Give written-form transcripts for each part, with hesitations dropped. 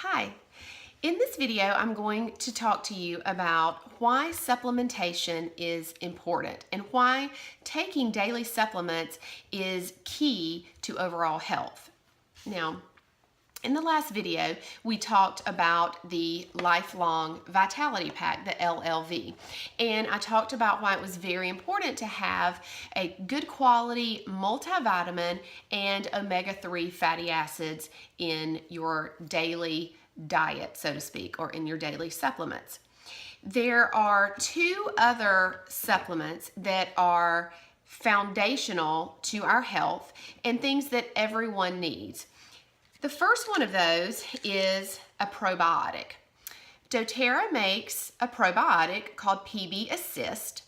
Hi. In this video, I'm going to talk to you about why supplementation is important and why taking daily supplements is key to overall health. Now, in the last video, we talked about the Lifelong Vitality Pack, the LLV, and I talked about why it was very important to have a good quality multivitamin and omega-3 fatty acids in your daily diet, so to speak, or in your daily supplements. There are two other supplements that are foundational to our health and things that everyone needs. The first one of those is a probiotic. doTERRA makes a probiotic called PB Assist.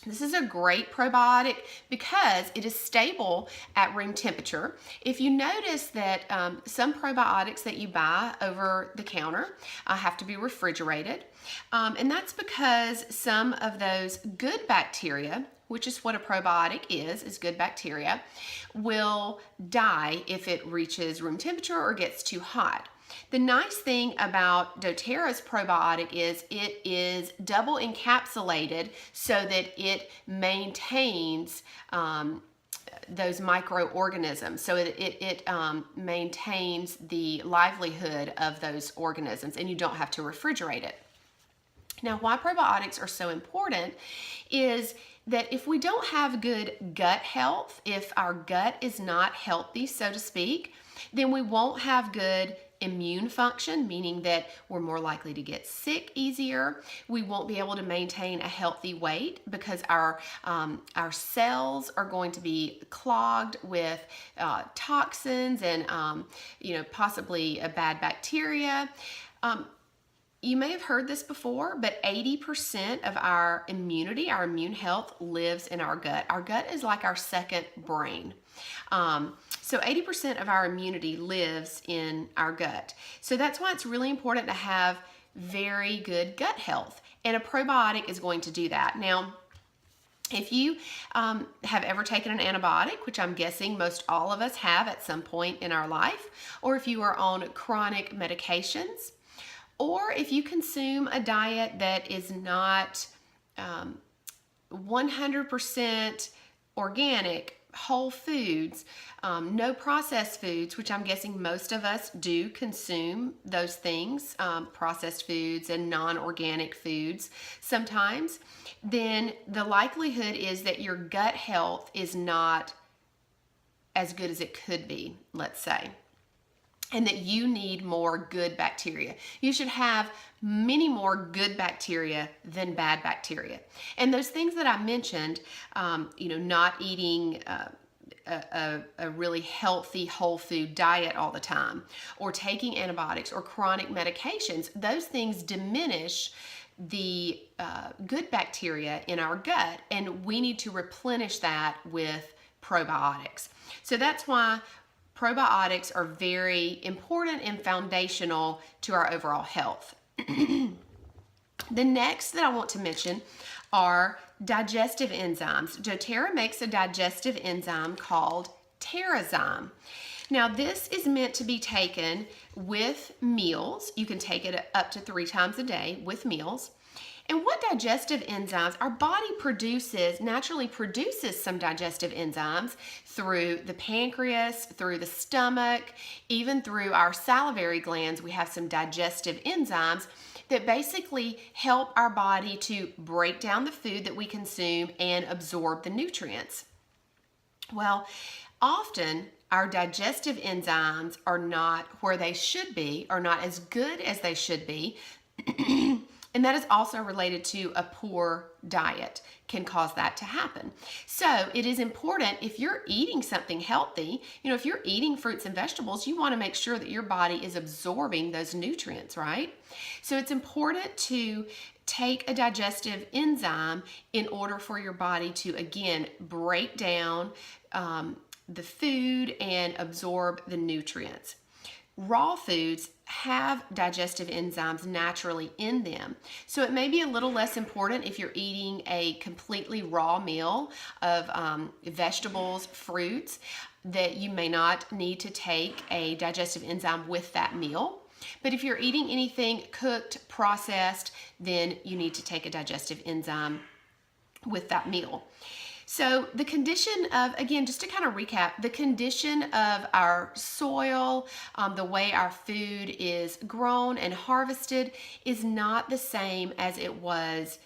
This is a great probiotic because it is stable at room temperature. If you notice that some probiotics that you buy over the counter have to be refrigerated, and that's because some of those good bacteria, which is what a probiotic is good bacteria, will die if it reaches room temperature or gets too hot. The nice thing about doTERRA's probiotic is it is double encapsulated so that it maintains those microorganisms. So it maintains the livelihood of those organisms, and you don't have to refrigerate it. Now, why probiotics are so important is that if we don't have good gut health, if our gut is not healthy, so to speak, then we won't have good immune function, meaning that we're more likely to get sick easier. We won't be able to maintain a healthy weight because our cells are going to be clogged with toxins and possibly a bad bacteria. You may have heard this before, but 80% of our immunity, our immune health, lives in our gut. Our gut is like our second brain. So 80% of our immunity lives in our gut. So that's why it's really important to have very good gut health. And a probiotic is going to do that. Now, if you have ever taken an antibiotic, which I'm guessing most all of us have at some point in our life, or if you are on chronic medications, or if you consume a diet that is not 100% organic, whole foods, no processed foods, which I'm guessing most of us do consume those things, processed foods and non-organic foods sometimes, then the likelihood is that your gut health is not as good as it could be, let's say, and that you need more good bacteria. You should have many more good bacteria than bad bacteria. And those things that I mentioned, not eating a really healthy whole food diet all the time, or taking antibiotics or chronic medications, those things diminish the good bacteria in our gut, and we need to replenish that with probiotics. So that's why probiotics are very important and foundational to our overall health. The next that I want to mention are digestive enzymes. doTERRA makes a digestive enzyme called Terrazyme. Now, this is meant to be taken with meals. You can take it up to 3 times a day with meals. And what digestive enzymes, our body naturally produces some digestive enzymes through the pancreas, through the stomach, even through our salivary glands. We have some digestive enzymes that basically help our body to break down the food that we consume and absorb the nutrients. Well, often our digestive enzymes are not where they should be, or not as good as they should be. And that is also related to a poor diet can cause that to happen. So it is important, if you're eating something healthy, if you're eating fruits and vegetables, you want to make sure that your body is absorbing those nutrients, right? So it's important to take a digestive enzyme in order for your body to, again, break down the food and absorb the nutrients. Raw foods have digestive enzymes naturally in them. So it may be a little less important if you're eating a completely raw meal of vegetables, fruits. that you may not need to take a digestive enzyme with that meal. But if you're eating anything cooked, processed, then you need to take a digestive enzyme with that meal. So the condition of, again, just to kind of recap, the condition of our soil, the way our food is grown and harvested is not the same as it was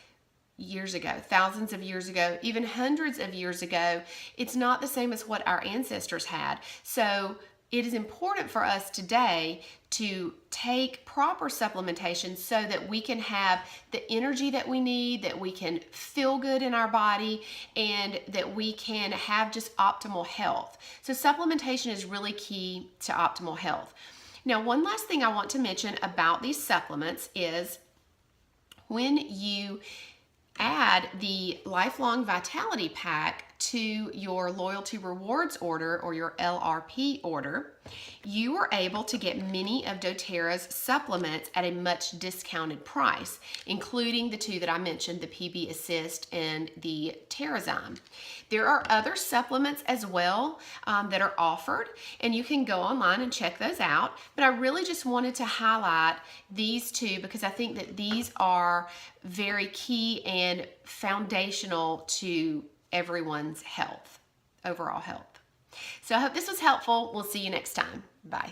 years ago, thousands of years ago, even hundreds of years ago. It's not the same as what our ancestors had. So it is important for us today to take proper supplementation so that we can have the energy that we need, that we can feel good in our body, and that we can have just optimal health. So supplementation is really key to optimal health. Now, one last thing I want to mention about these supplements is when you add the Lifelong Vitality Pack to your Loyalty Rewards order or your LRP order, you are able to get many of doTERRA's supplements at a much discounted price, including the two that I mentioned, the PB Assist and the Terrazyme. There are other supplements as well that are offered, and you can go online and check those out, but I really just wanted to highlight these two because I think that these are very key and foundational to everyone's health, overall health. So I hope this was helpful. We'll see you next time. Bye.